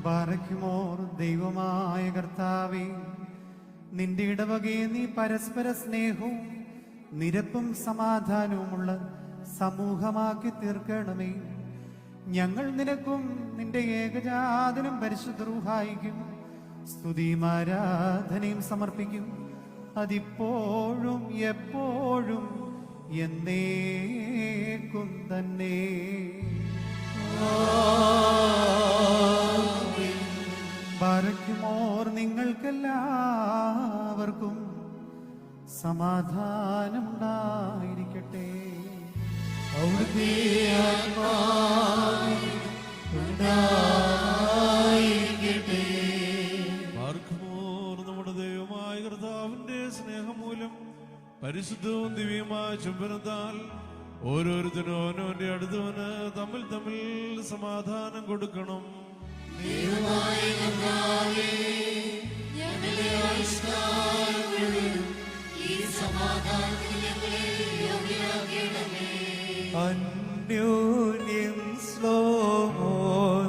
ബാറയ്ക്കുമോർ ദൈവമായ കർത്താവേ, നിന്റെ ഇടവകയെ നീ പരസ്പര സ്നേഹവും നിരപ്പും സമാധാനവുമുള്ള സമൂഹമാക്കി തീർക്കണമേ. ഞങ്ങൾ നിനക്കും നിന്റെ ഏകജാതനും പരിശുദ്ധ റൂഹായിക്കും സ്തുതിയും ആരാധനയും സമർപ്പിക്കും. അതിപ്പോഴും എപ്പോഴും എന്നേക്കും തന്നെ. ബാറയ്ക്കുമോർ നിങ്ങൾക്കെല്ലാവർക്കും സമാധാനമുണ്ടായിരിക്കട്ടെ. അവിടുത്തെ ആത്മാവിൽ ഉണ്ടായിരിക്കട്ടെ. ബാർക്കുമോർ നമ്മുടെ ദൈവമായ കർത്താവിന്റെ സ്നേഹം മൂലം പരിശുദ്ധവും ദിവ്യമായ ചുംബനത്താൽ ഓരോരുത്തരും അവനവന്റെ അടുത്തവന് തമ്മിൽ തമ്മിൽ സമാധാനം കൊടുക്കണം. ദൈവമായ കർത്താവേ, ഞങ്ങളുടെ ആയുഷ്കാലം ഈ സമാധാനത്തിന് ഞങ്ങളെ യോഗ്യരാക്കണമേ. അന്യോന്യം ശ്ലോമോ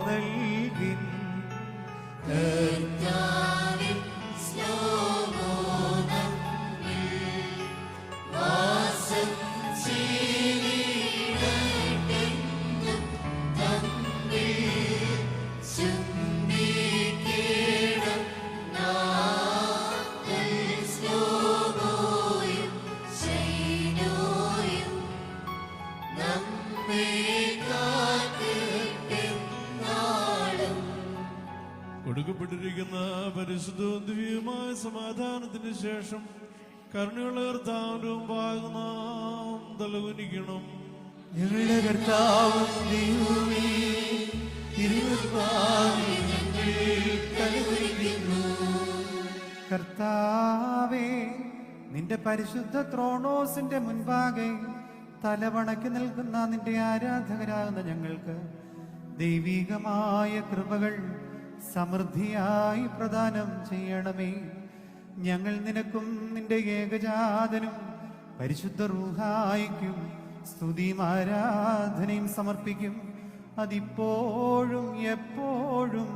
നൽകിൻ കർത്താവിൻ ശ്ലോമോ നമ്മിൽ വാസം ചെയ്തിടട്ടെന്നും തമ്മിൽ ചുംബിക്കണം. നാഥൻ ശ്ലോമോയും ശൈനോയും നമ്മെ കാക്കട്ടെന്നാളും. കൊടുക്കപ്പെട്ടിരിക്കുന്ന പരിശുദ്ധവും ദിവ്യമായ സമാധാനത്തിന് ശേഷം കരുണയുള്ള കർത്താവിനും നാം തലകുനിക്കണം. ഞങ്ങളുടെ കർത്താവും ദൈവമേ, തിരുമുൻപാകെ ഞങ്ങൾ തലകുനിക്കുന്നു. കർത്താവേ, നിന്റെ പരിശുദ്ധ ത്രോണോസിന്റെ മുൻപാകെ തലവണക്കി നിൽക്കുന്ന നിന്റെ ആരാധകരാകുന്ന ഞങ്ങൾക്ക് ദൈവികമായ കൃപകൾ സമൃദ്ധിയായി പ്രദാനം ചെയ്യണമേ. ഞങ്ങൾ നിനക്കും നിന്റെ ഏകജാതനും പരിശുദ്ധ റൂഹായിക്കും സ്തുതിയും ആരാധനയും സമർപ്പിക്കും. അതിപ്പോഴും എപ്പോഴും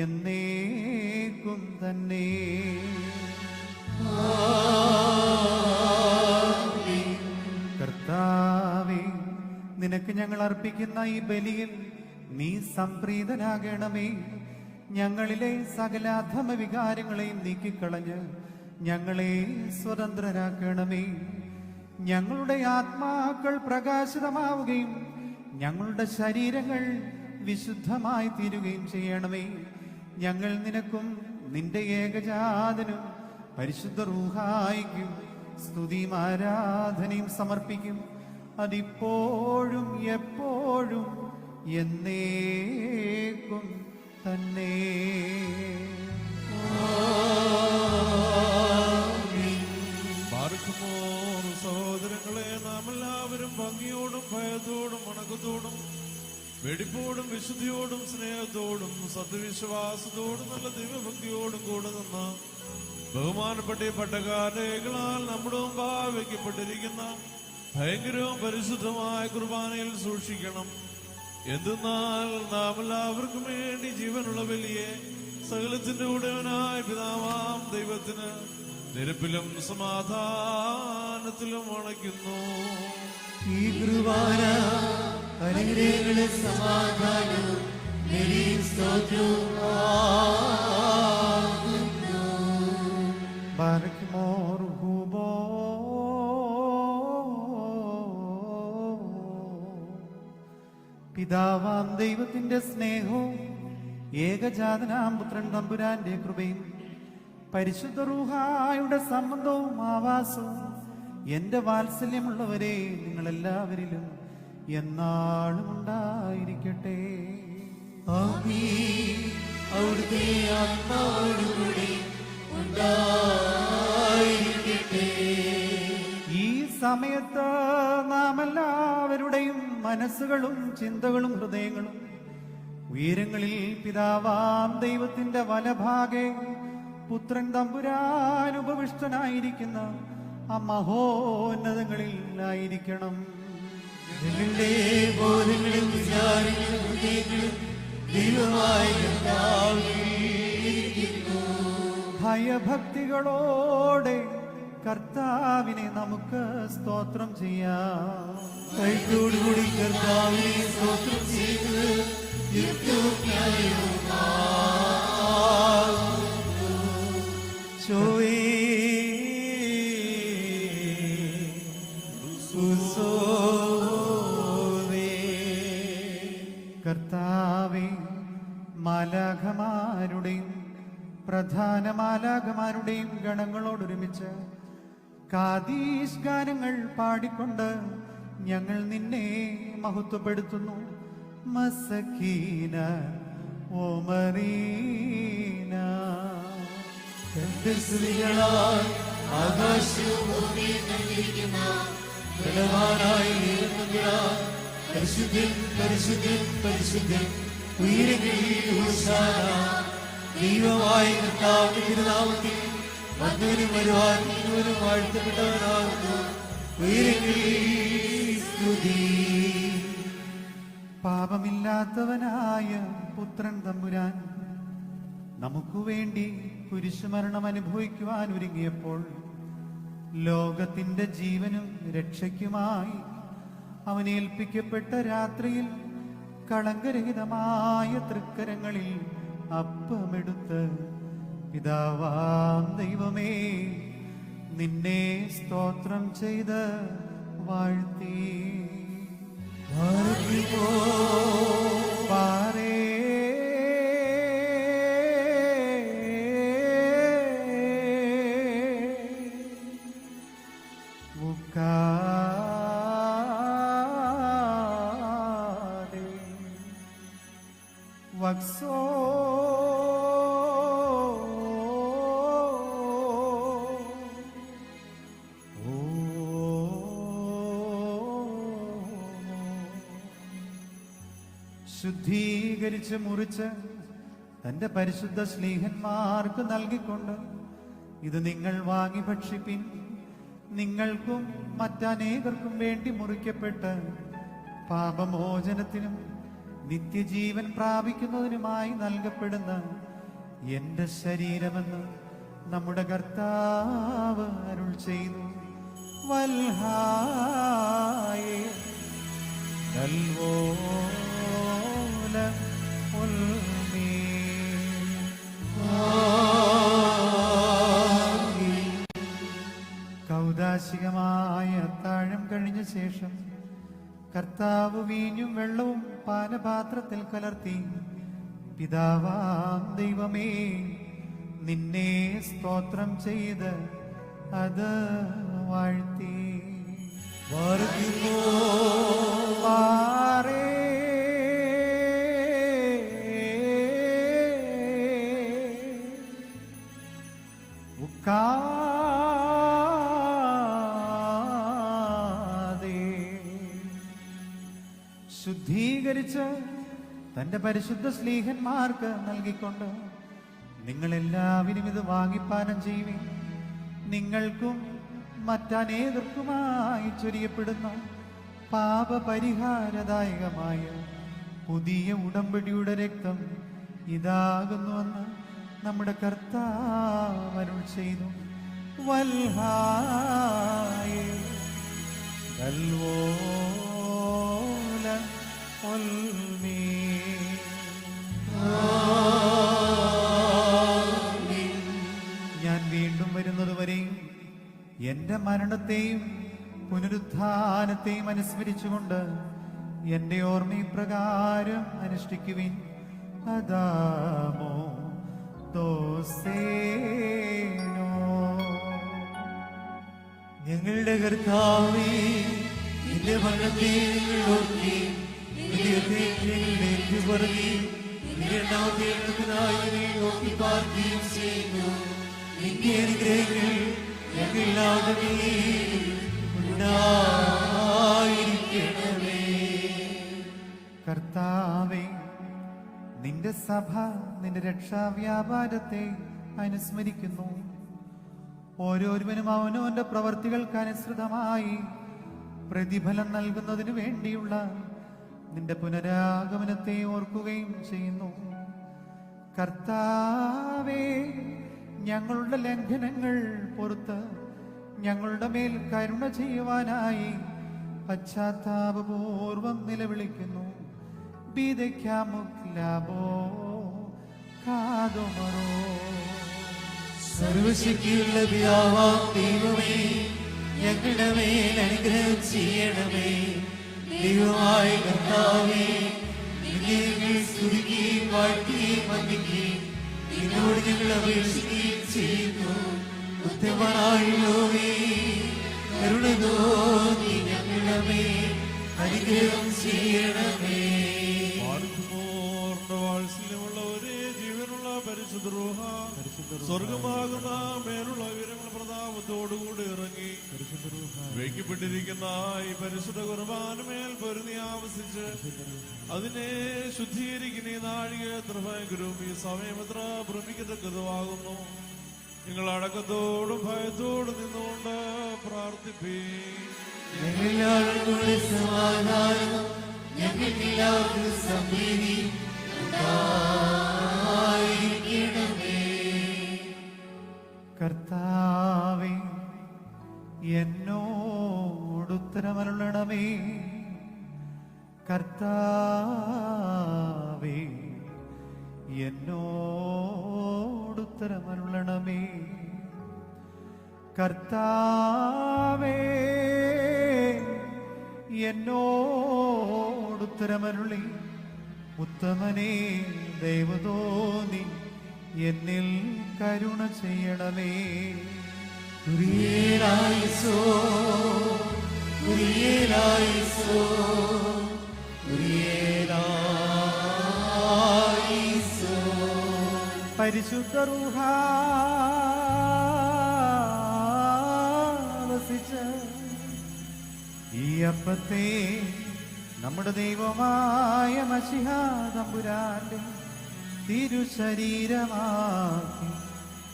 എന്നേക്കും തന്നെ. കർത്താവേ, നിനക്ക് ഞങ്ങൾ അർപ്പിക്കുന്ന ഈ ബലിയിൽ നീ സംപ്രീതനാകണമേ. ഞങ്ങളിലെ സകല അധമ വികാരങ്ങളെയും നീക്കിക്കളഞ്ഞ് ഞങ്ങളെ സ്വതന്ത്രരാക്കണമേ. ഞങ്ങളുടെ ആത്മാക്കൾ പ്രകാശിതമാവുകയും ഞങ്ങളുടെ ശരീരങ്ങൾ വിശുദ്ധമായി തീരുകയും ചെയ്യണമേ. ഞങ്ങൾ നിനക്കും നിന്റെ ഏകജാതനും പരിശുദ്ധ റൂഹായിക്കും സ്തുതിയും ആരാധനയും സമർപ്പിക്കും. അതിപ്പോഴും എപ്പോഴും എന്നേക്കും തന്നെ. ബാർക്കുമോർ സഹോദരങ്ങളെ, നാം എല്ലാവരും ഭംഗിയോടും ഭയത്തോടും വണക്കത്തോടും വെടിപ്പോടും വിശുദ്ധിയോടും സ്നേഹത്തോടും സത്യവിശ്വാസത്തോടും നല്ല ദൈവഭക്തിയോടും കൂടെ നിന്ന് ബഹുമാനപ്പെട്ട പട്ടക്കാരകളാൽ നമ്മുടെ മുമ്പാകെ വയ്ക്കപ്പെട്ടിരിക്കുന്ന ഭയങ്കരവും പരിശുദ്ധമായ കുർബാനയിൽ സൂക്ഷിക്കണം. എന്തെന്നാൽ നാം എല്ലാവർക്കും വേണ്ടി ജീവനുള്ള ബലിയെ സകലത്തിന്റെ ഉടയവനായ പിതാവാം ദൈവത്തിന് നിരപ്പിലും സമാധാനത്തിലും അണയ്ക്കുന്നു. ഈ കുർബാന അനുഗ്രഹങ്ങളും സമാധാനവും ബലിയും സ്തോത്രവും ആകുന്നു. ബാറയ്ക്കുമോർ ഹൂബോ പിതാവാം ദൈവത്തിന്റെ സ്നേഹവും ഏകജാതനാം പുത്രൻ തമ്പുരാന്റെ കൃപയും പരിശുദ്ധ റൂഹായുടെ സംബന്ധവും ആവാസവും എന്റെ വാത്സല്യമുള്ളവരെ നിങ്ങളെല്ലാവരിലും എന്നാളും ഉണ്ടായിരിക്കട്ടെ. ആമീൻ. അവിടുത്തെ ആത്മാവോടുകൂടി ഉണ്ടായിരിക്കട്ടെ. ഈ സമയത്ത് നാം എല്ലാവരുടെയും മനസ്സുകളും ചിന്തകളും ഹൃദയങ്ങളും ഉയരങ്ങളിൽ പിതാവാം ദൈവത്തിന്റെ വലഭാഗെ പുത്രൻ തമ്പുരാൻ ഉപവിഷ്ടനായിരിക്കുന്ന ആ മഹോന്നതങ്ങളിലായിരിക്കണം. ഞങ്ങളുടെ ബോധങ്ങളും വിചാരങ്ങളും ഹൃദയങ്ങളും ദൈവമായ കർത്താവേ കർത്താവിരിക്കുന്നു. ഭയഭക്തികളോടെ കർത്താവിനെ നമുക്ക് സ്തോത്രം ചെയ്യാം. കൈത്തോടുകൂടി കർത്താവിനെ സ്തോത്രം ചെയ്ത് യുക്തവും ന്യായവുമാകുന്നു. ചോയേ കർത്താവേ, മാലാഖമാരുടെയും പ്രധാന മാലാഖമാരുടെയും ഗണങ്ങളോടൊരുമിച്ച് കാദീശ് ഗാനങ്ങൾ പാടിക്കൊണ്ട് ഞങ്ങൾ നിന്നെ മഹത്വപ്പെടുത്തുന്നു. മസക്കീന ഓമറീന. സ്തുതികളാൽ ആകാശവും ഭൂമിയും നിറഞ്ഞിരിക്കുന്ന ബലവാനായ ദൈവത്തമ്പുരാൻ, പരിശുദ്ധൻ പരിശുദ്ധൻ പരിശുദ്ധൻ, ഉയരങ്ങളിൽ ഹോശാന. ദൈവമായ കർത്താവിന്റെ തിരുനാമത്തിൽ വന്നവനും വരുവാനും വാഴ്ത്തപ്പെട്ടവനാകുന്നു. ഉയരങ്ങളിൽ സ്തുതി. പാപമില്ലാത്തവനായ പുത്രൻ തമ്പുരാൻ നമുക്കു വേണ്ടി കുരിശുമരണം അനുഭവിക്കുവാൻ ഒരുങ്ങിയപ്പോൾ ലോകത്തിന്റെ ജീവനും രക്ഷയ്ക്കുമായി അവനേൽപ്പിക്കപ്പെട്ട രാത്രിയിൽ കളങ്കരഹിതമായ തൃക്കരങ്ങളിൽ അപ്പമെടുത്ത്, പിതാവാം ദൈവമേ, നിന്നെ സ്തോത്രം ചെയ്ത് വാഴ്ത്തി. പാറേ വക്സോ ശുദ്ധീകരിച്ച് മുറിച്ച് തന്റെ പരിശുദ്ധ സ്നേഹന്മാർക്ക് നൽകിക്കൊണ്ട്, ഇത് നിങ്ങൾ വാങ്ങി ഭക്ഷിപ്പിൻ. നിങ്ങൾക്കും മറ്റനേകർക്കും വേണ്ടി മുറിക്കപ്പെട്ട് പാപമോചനത്തിനും നിത്യജീവൻ പ്രാപിക്കുന്നതിനുമായി നൽകപ്പെടുന്ന എന്റെ ശരീരമെന്ന് നമ്മുടെ കർത്താവ് അരുൾ ചെയ്തു. വൽഹായേ നൽവോല ഉൽമീ. കൗദാശികമായ അത്താഴം കഴിഞ്ഞ ശേഷം കർത്താവ് വീഞ്ഞും വെള്ളവും പാനപാത്രത്തിൽ കലർത്തി, പിതാവാം ദൈവമേ, നിന്നെ സ്തോത്രം ചെയ്ത് അത് വാഴ്ത്തി. പാറേ ശുദ്ധീകരിച്ച് തന്റെ പരിശുദ്ധ സ്നേഹന്മാർക്ക് നൽകിക്കൊണ്ട്, നിങ്ങളെല്ലാവരും ഇത് വാങ്ങിപ്പാനം ചെയ്യുവിൻ. നിങ്ങൾക്കും മറ്റനേകർക്കുമായി ചൊരിയപ്പെടുന്ന പാപപരിഹാരദായകമായ പുതിയ ഉടമ്പടിയുടെ രക്തം ഇതാകുന്നുവെന്ന് നമ്മുടെ കർത്താവ് അരുൾ ചെയ്തു. വൽഹായേ നൽവോല ഉൽമീ. ഞാൻ വീണ്ടും വരുന്നതുവരെയും എന്റെ മരണത്തെയും പുനരുത്ഥാനത്തെയും അനുസ്മരിച്ചുകൊണ്ട് എന്റെ ഓർമ്മപ്രകാരം അനുഷ്ഠിക്കുവിൻ. അദാമോ ദോസേനോ. ഞങ്ങളുടെ കർത്താവേ, നിന്റെ മരണത്തെ ഞങ്ങൾ ഓർക്കി, നിന്റെ ഹൃദയത്തിൽ പറഞ്ഞ് നിന്റെ രണ്ടാമത്തെ എണ്ണത്തിനായി നോക്കി പാർക്കുകയും ചെയ്യുന്നു. നിന്റെ അനുഗ്രഹങ്ങൾ ഞങ്ങളെല്ലാവരുടെ മേലും ഉണ്ടായിരിക്കണമേ. കർത്താവേ, നിന്റെ സഭ നിന്റെ രക്ഷാവ്യാപാരത്തെ അനുസ്മരിക്കുന്നു. ഓരോരുവനും അവനവന്റെ പ്രവർത്തികൾക്ക് അനുസൃതമായി പ്രതിഫലം നൽകുന്നതിനു വേണ്ടിയുള്ള നിന്റെ പുനരാഗമനത്തെ ഓർക്കുകയും ചെയ്യുന്നു. കർത്താവേ, ഞങ്ങളുടെ ലംഘനങ്ങൾ പുറത്ത് ഞങ്ങളുടെ മേൽ കരുണ ചെയ്യുവാനായി പശ്ചാത്താപപൂർവം നിലവിളിക്കുന്നു. സർവശക്തിയുള്ള പിതാവാം ദൈവമേ, ഞങ്ങളുടെ മേൽ അനുഗ്രഹം ചെയ്യണമേ. ദൈവമായ കർത്താവേ, നിന്നെ ഞങ്ങൾ സ്തുതിക്കുകയും വാഴ്ത്തുകയും വന്ദിക്കുകയും നിന്നോട് ഞങ്ങൾ അപേക്ഷിക്കുകയും ചെയ്യുന്നു. ഉത്തമനായുള്ളോവേ, കരുണ തോന്നി ഞങ്ങളുടെ മേൽ അനുഗ്രഹം ചെയ്യണമേ. വാത്സല്യമുള്ള ഒരേ ജീവനുള്ള പരിശുദ്ധ റൂഹ സ്വർഗമാകുന്ന മേലുള്ള ഉയരങ്ങൾ പ്രതാപത്തോടുകൂടി ഇറങ്ങി വയ്ക്കപ്പെട്ടിരിക്കുന്ന ഈ പരിശുദ്ധ കുർബാനമേൽ പൊരുതി ആവസിച്ച് അതിനെ ശുദ്ധീകരിക്കുന്ന ഈ നാഴിക എത്ര ഭയങ്കരവും ഈ സമയം എത്ര ഭ്രമിക്കത്തക്കതുമാകുന്നു. നിങ്ങൾ അടക്കത്തോടും ഭയത്തോടും നിന്നുകൊണ്ട് പ്രാർത്ഥിപ്പീ. ഞങ്ങളെല്ലാവരുടെ സമാധാനം, ഞങ്ങൾക്കെല്ലാവർക്കും സമൃദ്ധി ഉണ്ടായിരിക്കണമേ. കർത്താവേ, എന്നോടുത്തരമരുളണമേ. കർത്താവേ, എന്നോടുത്തരമരുളണമേ. കർത്താവേ, എന്നോടുത്തരമരുളി. ഉത്തമനേ, ദൈവതോന്നി എന്നിൽ കരുണ ചെയ്യണമേ. കുരിയേലായിസോ, കുരിയേലായിസോ, കുരിയേലായിസോ. പരിശുദ്ധ റൂഹ വസിച്ച് ഈ അപ്പത്തെ നമ്മുടെ ദൈവമായ മശിഹാ തമ്പുരാന്റെ തിരുശരീരമാക്കി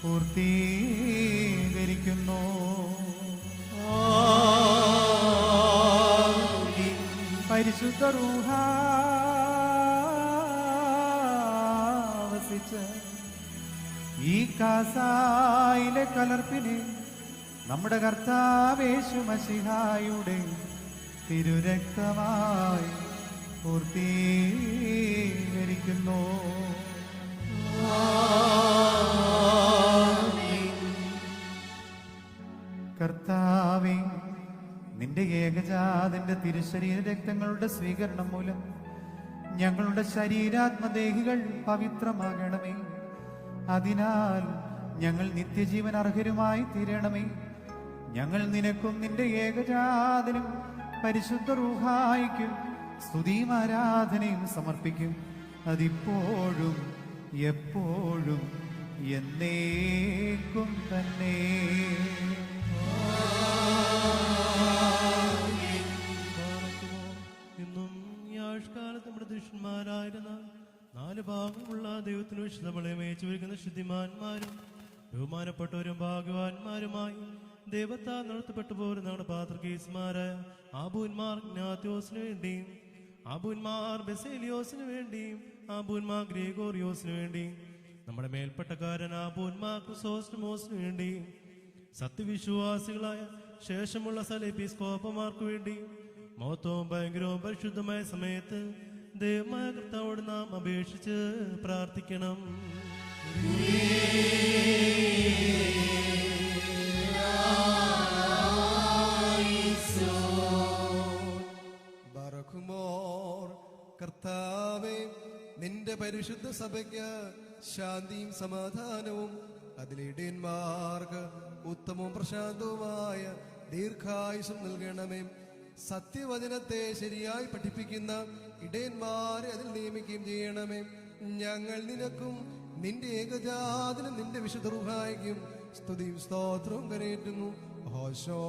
പൂർത്തീകരിക്കുന്നു. പരിശുദ്ധ റൂഹ വസിച്ച് ഈ കാസായിലെ കലർപ്പിനെ നമ്മുടെ കർത്താവേശു മശിഹായുടെ തിരുരക്തമായി പൂർത്തീകരിക്കുന്നു. കർത്താവേ, നിന്റെ ഏകജാതന്റെ തിരുശരീര രക്തങ്ങളുടെ സ്വീകരണം മൂലം ഞങ്ങളുടെ ശരീരാത്മദേഹികൾ പവിത്രമാകണമേ. അതിനാൽ ഞങ്ങൾ നിത്യജീവൻ അർഹരുമായി തീരണമേ. ഞങ്ങൾ നിനക്കും നിന്റെ ഏകജാതനും പരിശുദ്ധ റൂഹായിക്കും സ്തുതിയും ആരാധനയും സമർപ്പിക്കും. അതിപ്പോഴും എപ്പോഴും എന്നേക്കും തന്നെ. ഇന്നും ഈ ആഴ്ചക്കാലത്ത് നമ്മുടെ ദുഷ്ടന്മാരായിരുന്ന 4 ഭാഗമുള്ള ദൈവത്തിന് വിശുദ്ധങ്ങളെ മേച്ചു വയ്ക്കുന്ന ശുദ്ധിമാന്മാരും ബഹുമാനപ്പെട്ടവരും ഭാഗ്യവാന്മാരുമായി ദൈവത്താൽ നടത്തപ്പെട്ടു പോരുന്ന നമ്മുടെ പാത്രികീസ്മാരായ ആബൂന്മാർ ജ്ഞാത്യോസിനു വേണ്ടിയും ആബൂന്മാർ ബെസേലിയോസിനു വേണ്ടിയും ആബൂന്മാർ ഗ്രിഗോറിയോസിനു വേണ്ടിയും നമ്മുടെ മേൽപ്പെട്ടക്കാരൻ ആബൂന്മാർ ക്രിസോസ്റ്റമോസിനു വേണ്ടിയും സത്യവിശ്വാസികളായ ശേഷമുള്ള സലേപ്പിസ്കോപ്പമാർക്ക് വേണ്ടിയും മഹത്വവും ഭയങ്കരവും പരിശുദ്ധമായ സമയത്ത് ദൈവമായ കർത്താവോട് നാം അപേക്ഷിച്ച് പ്രാർത്ഥിക്കണം. ബറക്കുമോർ. കർത്താവേ, നിന്റെ പരിശുദ്ധ സഭയ്ക്ക് ശാന്തിയും സമാധാനവും അതിലിടയന്മാർക്ക് ഉത്തമവും പ്രശാന്തവുമായ ദീർഘായുസും നൽകണമേ. സത്യവചനത്തെ ശരിയായി പഠിപ്പിക്കുന്ന ഇടയന്മാരെ അതിൽ നിയമിക്കുകയും ചെയ്യണമേ. ഞങ്ങൾ നിനക്കും നിന്റെ ഏകജാതനും നിന്റെ വിശുദ്ധ റൂഹായിക്കും സ്തുതിയും സ്തോത്രവും കരയേറ്റുന്നു. ഹോശോ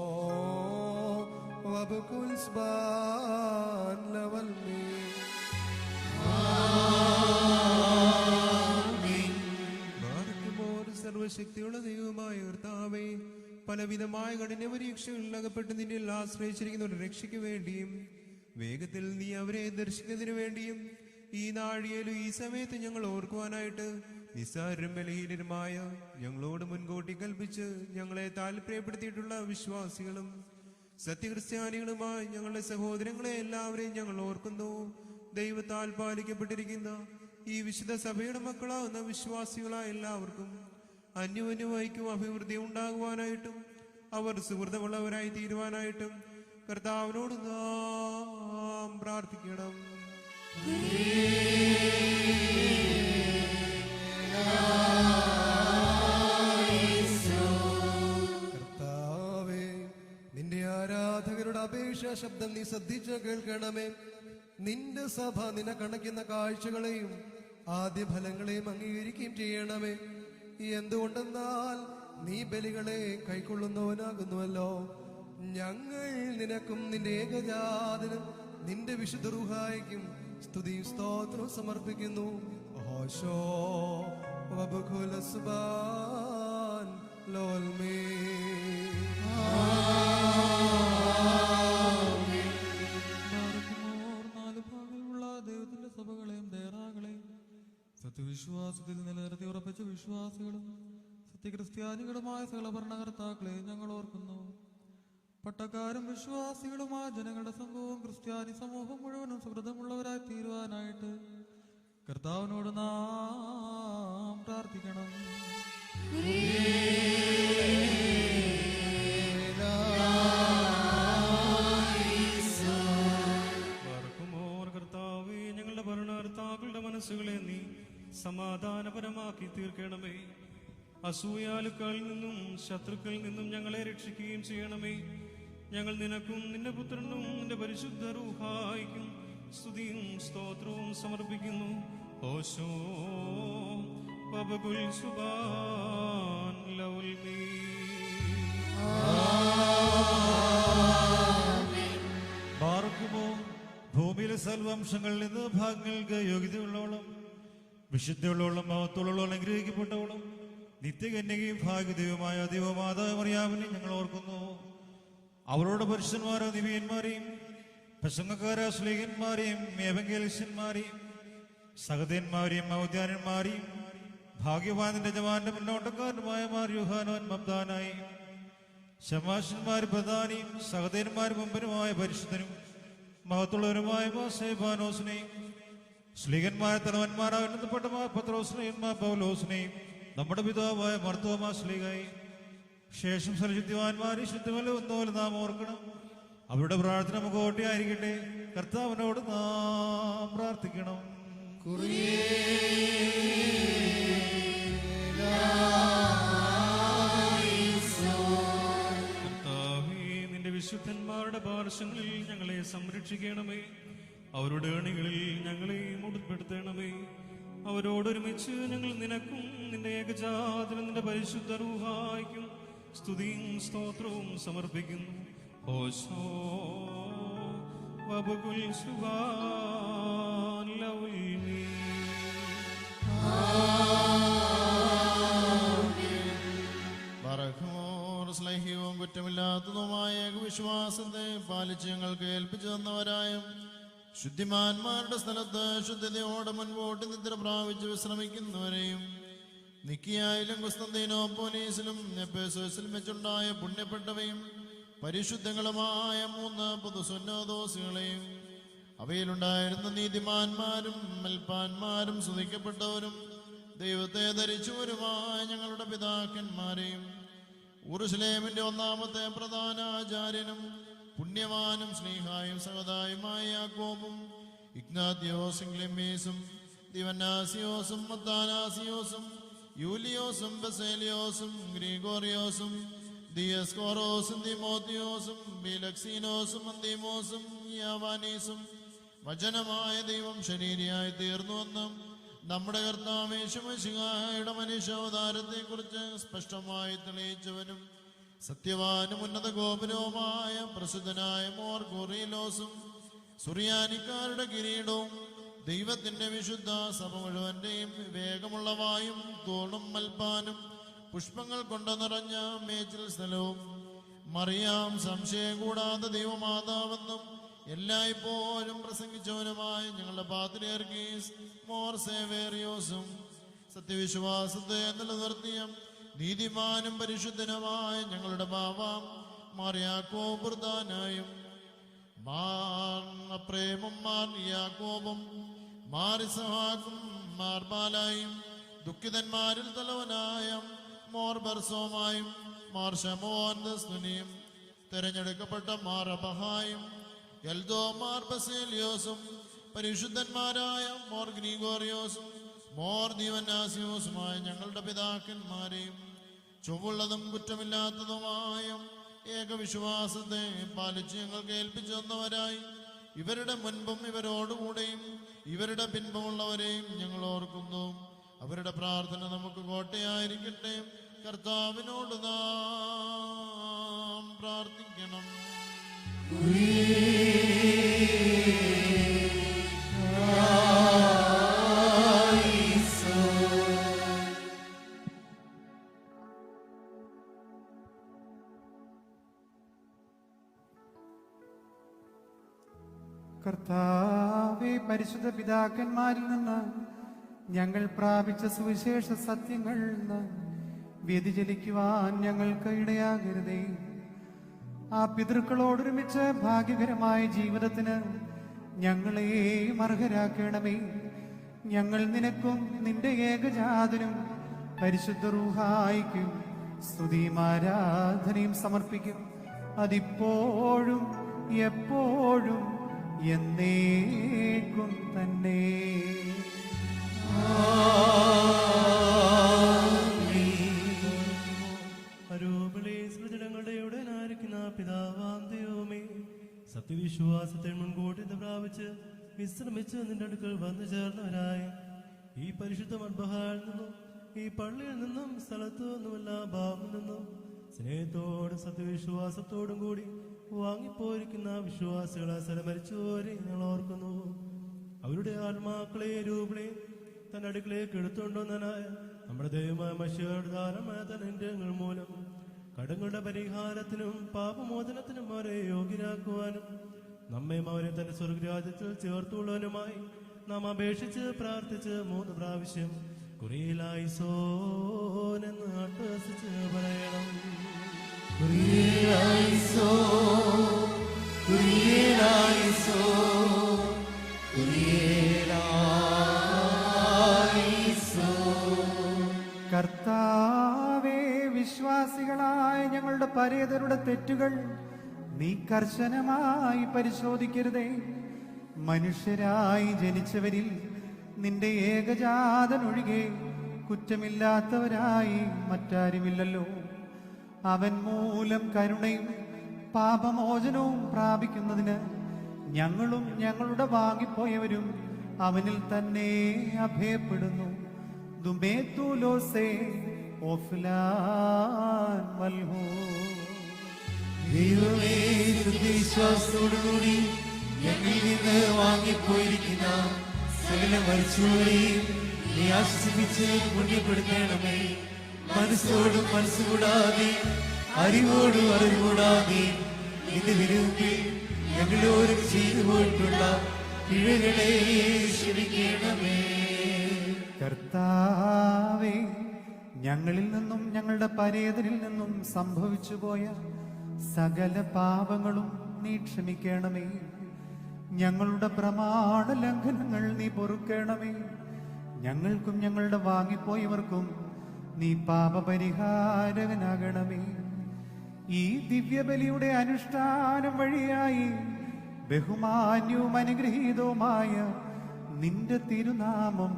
വബകുൽ സ്ബാൻ ലവൽമീ. സർവശക്തിയുള്ള ദൈവമായ കർത്താവേ, പലവിധമായ കഠിന പരീക്ഷകളിൽ അകപ്പെട്ട് നിന്നിൽ ആശ്രയിച്ചിരിക്കുന്ന ഒരു രക്ഷയ്ക്ക് വേണ്ടിയും വേഗത്തിൽ നീ അവരെ ദർശിക്കുന്നതിനു വേണ്ടിയും ഈ നാഴികയിലും ഈ സമയത്ത് ഞങ്ങൾ ഓർക്കുവാനായിട്ട് നിസ്സാരും ബലഹീനരുമായ ഞങ്ങളോട് മുൻകൂട്ടി കൽപ്പിച്ച് ഞങ്ങളെ താല്പര്യപ്പെടുത്തിയിട്ടുള്ള വിശ്വാസികളും സത്യക്രിസ്ത്യാനികളുമായ ഞങ്ങളുടെ സഹോദരങ്ങളെ എല്ലാവരെയും ഞങ്ങൾ ഓർക്കുന്നു. ദൈവത്താൽ പാലിക്കപ്പെട്ടിരിക്കുന്ന ഈ വിശുദ്ധ സഭയുടെ മക്കളാകുന്ന വിശ്വാസികളായ എല്ലാവർക്കും അന്യോന്യവൈക്കും അഭിവൃദ്ധി ഉണ്ടാകുവാനായിട്ടും അവർ സുഹൃത്തുമുള്ളവരായി തീരുവാനായിട്ടും കർത്താവിനോട് നാം പ്രാർത്ഥിക്കണം. കർത്താവേ, നിന്റെ ആരാധകരുടെ അപേക്ഷ ശബ്ദം നീ ശ്രദ്ധിച്ച് കേൾക്കണമേ. നിന്റെ സഭ നിനക്കണയ്ക്കുന്ന കാഴ്ചകളെയും ആദ്യ ഫലങ്ങളെയും അംഗീകരിക്കുകയും ചെയ്യണമേ. എന്തുകൊണ്ടെന്നാൽ നീ ബലികളെ കൈക്കൊള്ളുന്നവനാകുന്നുവല്ലോ. ഞങ്ങൾ നിനക്കും നിന്റെ ഏകജാതനും നിന്റെ വിശുദ്ധ റൂഹായിക്കും സ്തുതിയും സ്തോത്രവും സമർപ്പിക്കുന്നു. ഹോശോ വബുഖുല സുബാൻ ലോൽമേ. നാല് ഭാഗങ്ങളുള്ള ദൈവത്തിന്റെ സഭകളെയും ദേറാകളെയും സത്യവിശ്വാസത്തിൽ നിലനിർത്തി ഉറപ്പിച്ച വിശ്വാസികളും സത്യക്രിസ്ത്യാനികളുമായ സകല ഭരണകർത്താക്കളെ ഞങ്ങൾ ഓർക്കുന്നു. പട്ടക്കാരും വിശ്വാസികളുമായ ജനങ്ങളുടെ സംഘവും ക്രിസ്ത്യാനി സമൂഹം മുഴുവനും സുഹൃതമുള്ളവരായി തീരുവാനായിട്ട് കർത്താവിനോട് നാം പ്രാർത്ഥിക്കണം. കർത്താവേ, ഞങ്ങളുടെ ഭരണകർത്താക്കളുടെ മനസ്സുകളെ നീ സമാധാനപരമാക്കി തീർക്കണമേ. അസൂയാലുക്കളിൽ നിന്നും ശത്രുക്കളിൽ നിന്നും ഞങ്ങളെ രക്ഷിക്കുകയും ചെയ്യണമേ. ഞങ്ങൾ നിനക്കും നിന്റെ പുത്രനും നിന്റെ പരിശുദ്ധ റൂഹായിക്കും സ്തുതിയും സ്തോത്രവും സമർപ്പിക്കുന്നു. ഓശോ വബകുൽ സുബാൻ ലൗൽമീ. പാർക്കുമോ ഭൂമിയിലെ സർവംശങ്ങളിൽ നിന്ന് ഭാഗങ്ങൾക്ക് യോഗ്യതയുള്ളവളും വിശുദ്ധിയുള്ളവളും മഹത്വമുള്ളവളും അനുഗ്രഹിക്കപ്പെട്ടവളും നിത്യകന്യകയും ഭാഗ്യദൈവമായ ദൈവമാതാവ് മറിയാമിനെ ഞങ്ങൾ ഓർക്കുന്നു. അവരോട് പുരുഷന്മാരോ നിവിയന്മാരെയും പ്രസംഗക്കാരോ ശ്ലീഹന്മാരെയും ഏവങ്കേലിഷ്യന്മാരെയും സഹതന്മാരെയും ഔദ്യാനന്മാരെയും ഭാഗ്യവാനിന്റെ ജവാന്റെ മുന്നോട്ടക്കാരനുമായ മാർ യോഹാനോൻ മബ്ദാനായി ശമാശന്മാർ പ്രധാനിയും സഹതന്മാർ മുമ്പനുമായ പരിശുദ്ധനും മഹത്തുള്ളവരുമായ സേബാനോസിനെയും ശ്ലീഹന്മാരെ തലവന്മാരായ ഉന്നതപ്പെട്ട പത്രോസിനെയും പൗലോസിനെയും നമ്മുടെ പിതാവായ മർത്തോമാ ശ്ലീഹായി ശേഷം സലശുദ്ധിവാന്മാരെ ശുദ്ധിമല ഒന്നുപോലെ നാം ഓർക്കണം. അവരുടെ പ്രാർത്ഥന മുഖോട്ടിയായിരിക്കട്ടെ. കർത്താവിനോട് നാം പ്രാർത്ഥിക്കണം. കർത്താവേ, നിന്റെ വിശുദ്ധന്മാരുടെ പാർശ്വങ്ങളിൽ ഞങ്ങളെ സംരക്ഷിക്കണമേ. അവരുടെ ഏണികളിൽ ഞങ്ങളെയും ഉൾപ്പെടുത്തണമേ. അവരോടൊരുമിച്ച് ഞങ്ങൾ നിനക്കും നിന്റെ ഏകജാതനും നിന്റെ പരിശുദ്ധ റൂഹായിക്കും സ്തുതിയും സ്തോത്രവും സമർപ്പിക്കുന്നു. ഓശോ വബകുൽ സുബാൻ ലൗൽമീ. ബറഖ്മോർ സ്നേഹവും കുറ്റമില്ലാത്തതുമായ വിശ്വാസത്തെ പാലിച്ച് ഞങ്ങൾക്ക് ഏൽപ്പിച്ചു തന്നവരായ ശുദ്ധിമാന്മാരുടെ സ്ഥലത്ത് ശുദ്ധതയോടെ മുൻപോട്ട് നിദ്ര പ്രാപിച്ച് വിശ്രമിക്കുന്നവരെയും നിക്കിയായാലും കുസ്തന്തീനോപ്പോലീസിലും എഫേസോസിലും വെച്ചുണ്ടായ പുണ്യപ്പെട്ടവയും പരിശുദ്ധങ്ങളുമായ 3 പുതുസുന്നതോസുകളെയും അവയിലുണ്ടായിരുന്ന നീതിമാന്മാരും മൽപ്പാന്മാരും സ്തുതിക്കപ്പെട്ടവരും ദൈവത്തെ ധരിച്ചവരുമായ ഞങ്ങളുടെ പിതാക്കന്മാരെയും യെരൂശലേമിന്റെ 1-ാമത്തെ പ്രധാന ആചാര്യനും പുണ്യവാനും സ്നേഹായും സഹതായുമായ യാക്കോബും ഇഗ്നാത്യോസും ക്ലെമീസും ദിവന്നാസിയോസും മത്താനാസിയോസും യൂലിയോസും ബസേലിയോസും ഗ്രിഗോറിയോസും ദിയസ്കോറോസും തിമോത്തിയോസും ബിലക്സീനോസും അന്തീമോസും യാവാനീസും വചനമായ ദൈവം ശരീരിയായി തീർന്നുവെന്നും നമ്മുടെ കർത്താവ് യേശുമിശിഹായുടെ മനുഷ്യാവതാരത്തെക്കുറിച്ച് സ്പഷ്ടമായി തെളിയിച്ചവനും സത്യവാനും ഉന്നത ഗോപുരവുമായ പ്രസിദ്ധനായ മോർ ഗോറിലോസും സുറിയാനിക്കാരുടെ കിരീടവും ദൈവത്തിന്റെ വിശുദ്ധ സഭ മുഴുവന്റെയും വിവേകമുള്ള വായും തൂണും മൽപ്പാനും പുഷ്പങ്ങൾ കൊണ്ട് നിറഞ്ഞ മേച്ചിൽ സ്ഥലവും മറിയാം സംശയം കൂടാതെ ദൈവമാതാവെന്നും എല്ലായ്പ്പോഴും പ്രസംഗിച്ചവനുമായ ഞങ്ങളുടെ പാത്രിയർക്കീസ് മോർ സേവേറിയോസും സത്യവിശ്വാസത്തെ നിലനിർത്തിയ നീതിമാനും പരിശുദ്ധനുമായ ഞങ്ങളുടെ ബാവാം മാറിയാക്കോ പ്രധാനായും പ്രേമം മാർ യാക്കോബും മാറിസഹാക്കും മാർബാലായും ദുഃഖിതന്മാരിൽ തലവനായ മോർ ബർസോമായും മാർ ശമോന്ദസ്തുനിയും തെരഞ്ഞെടുക്കപ്പെട്ട മാർ അബഹായും എൽദോ മാർ ബസേലിയോസും പരിശുദ്ധന്മാരായ മോർ ഗ്രീഗോറിയോസും മോർ ദീവനാസിയോസുമായ ഞങ്ങളുടെ പിതാക്കന്മാരെയും ചൊവ്വുള്ളതും കുറ്റമില്ലാത്തതുമായ ഏകവിശ്വാസത്തെ പാലിച്ച് ഞങ്ങൾക്ക് ഏൽപ്പിച്ചു തന്നവരായി ഇവരുടെ മുൻപും ഇവരോടുകൂടെയും ഇവരുടെ പിൻപുമുള്ളവരെയും ഞങ്ങൾ ഓർക്കുന്നു. അവരുടെ പ്രാർത്ഥന നമുക്ക് കോട്ടയായിരിക്കട്ടെ. കർത്താവിനോട് നാം പ്രാർത്ഥിക്കണം. കർത്താവേ, പരിശുദ്ധ പിതാക്കന്മാരിൽ നിന്ന് ഞങ്ങൾ പ്രാപിച്ച സുവിശേഷ സത്യങ്ങളിൽ നിന്ന് വ്യതിചലിക്കുവാൻ ഞങ്ങൾക്ക് ഇടയാകരുതേ. ആ പിതൃക്കളോടൊരുമിച്ച് ഭാഗ്യകരമായ ജീവിതത്തിന് ഞങ്ങളെയും അർഹരാക്കണമേ. ഞങ്ങൾ നിനക്കും നിന്റെ ഏകജാതനും പരിശുദ്ധ റൂഹായിക്കും സ്തുതിയും ആരാധനയും സമർപ്പിക്കും. അതിപ്പോഴും എപ്പോഴും എന്നേക്കും തന്നെ. അരൂപിളി സൃജനങ്ങളുടെ ഉടനായിരിക്കുന്ന പിതാവാം ദൈവമേ, സത്യവിശ്വാസത്തെ മുൻകൂട്ടി പ്രാപിച്ച് വിശ്രമിച്ച് നിന്റെ അടുക്കൽ വന്നു ചേർന്നവരായ ഈ പരിശുദ്ധ മദ്ബഹായിൽ നിന്നും ഈ പള്ളിയിൽ നിന്നും സ്ഥലത്തു നിന്നുമല്ല ഭാവത്തിൽ നിന്നും സ്നേഹത്തോടും സത്യവിശ്വാസത്തോടും കൂടി വാങ്ങിപ്പോയിരിക്കുന്ന വിശ്വാസികളെ സ്ഥലമരിച്ചവരെ ഞങ്ങൾ ഓർക്കുന്നു. അവരുടെ ആത്മാക്കളെ രൂപളെ തന്റെ അടുക്കളേക്ക് എടുത്തുകൊണ്ടുവന്നായ നമ്മുടെ ദൈവമായ മനുഷ്യരുടെ ധാരമായ തന്റെ മൂലം കടങ്ങളുടെ പരിഹാരത്തിനും പാപമോചനത്തിനും അവരെ യോഗ്യരാക്കുവാനും നമ്മയും അവരെ തന്റെ സ്വർഗരാജ്യത്തിൽ ചേർത്തുള്ളവനുമായി നാം അപേക്ഷിച്ച് പ്രാർത്ഥിച്ച് 3 പ്രാവശ്യം കുറിയിലായിസോനെന്ന് അട്ടഹസിച്ച് പറയണം. കർത്താവേ, വിശ്വാസികളായ ഞങ്ങളുടെ പരേതരുടെ തെറ്റുകൾ നീ കർശനമായി പരിശോധിക്കരുതേ. മനുഷ്യരായി ജനിച്ചവരിൽ നിന്റെ ഏകജാതനൊഴികെ കുറ്റമില്ലാത്തവരായി മറ്റാരുമില്ലല്ലോ. അവൻ മൂലം കരുണയും പാപമോചനവും പ്രാപിക്കുന്നതിന് ഞങ്ങളും ഞങ്ങളുടെ വാങ്ങിപ്പോയവരും അവനിൽ തന്നെ അഭയപ്പെടുന്നു. ദുമേത്തുലോസേ ഓഫ്ലാൻ വൽഹോ. ദൈവമേ, വിശ്വാസത്തോടുകൂടി ഞങ്ങളിൽ നിന്ന് വാങ്ങിപ്പോയിരിക്കുന്ന സകല മരിച്ചുപോരെയും നീ ആശ്വസിപ്പിച്ച് പുണ്യപ്പെടുത്തണമേ. മനസ്സോടും മനസ്സുകൂടാതെ അറിവോടും അറിവുകൂടാതെ നിന്റെ വിരുപ്പിൽ ഞങ്ങളോരും ചെയ്തു പോയിട്ടുള്ള പിഴകളെ ക്ഷമിക്കണമേ. കർത്താവേ, ഞങ്ങളിൽ നിന്നും ഞങ്ങളുടെ പരേതരിൽ നിന്നും സംഭവിച്ചു പോയ സകല പാപങ്ങളും നീ ക്ഷമിക്കണമേ. ഞങ്ങളുടെ പ്രമാണ ലംഘനങ്ങൾ നീ പൊറുക്കണമേ. ഞങ്ങൾക്കും ഞങ്ങളുടെ വാങ്ങിപ്പോയവർക്കും നീ പാപപരിഹാരകനാകണമേ. ഈ ദിവ്യബലിയുടെ അനുഷ്ഠാനം വഴിയായി ബഹുമാന്യവും അനുഗ്രഹീതവുമായ നിന്റെ തിരുനാമം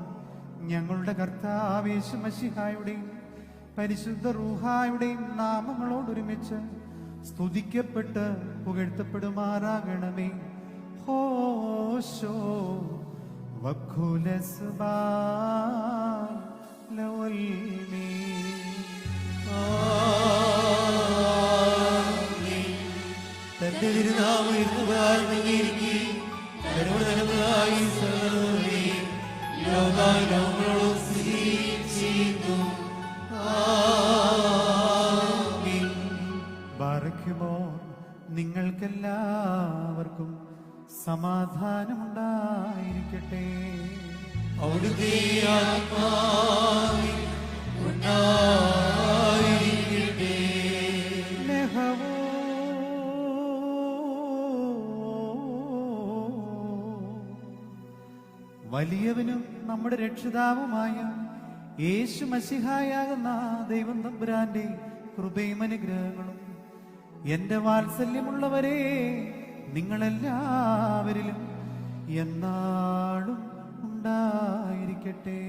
ഞങ്ങളുടെ കർത്താവ് യേശു മശിഹായുടെയും പരിശുദ്ധ റൂഹായുടെയും നാമങ്ങളോടൊരുമിച്ച് സ്തുതിക്കപ്പെട്ട് പുകഴ്ത്തപ്പെടുമാറാകണമേ. ഹോശോ വഖുലസ്ബാൻ ലവൽമീ. തന്റെ തിരുനാമം ഇരുന്നുകാരനെങ്കിൽ തലമുറകളായി ലോകാലോകളോട് ചെയ്യുന്നു. ബാറയ്ക്കുമോ നിങ്ങൾക്കെല്ലാവർക്കും സമാധാനമുണ്ടായിരിക്കട്ടെ. അവിടുത്തെ ആത്മാ വലിയവനും നമ്മുടെ രക്ഷിതാവുമായ യേശു മശിഹായാകുന്ന ദൈവം തമ്പുരാന്റെ കൃപയും അനുഗ്രഹങ്ങളും എന്റെ വാത്സല്യമുള്ളവരെ നിങ്ങളെല്ലാവരിലും എന്നാളും ഉണ്ടായിരിക്കട്ടെ.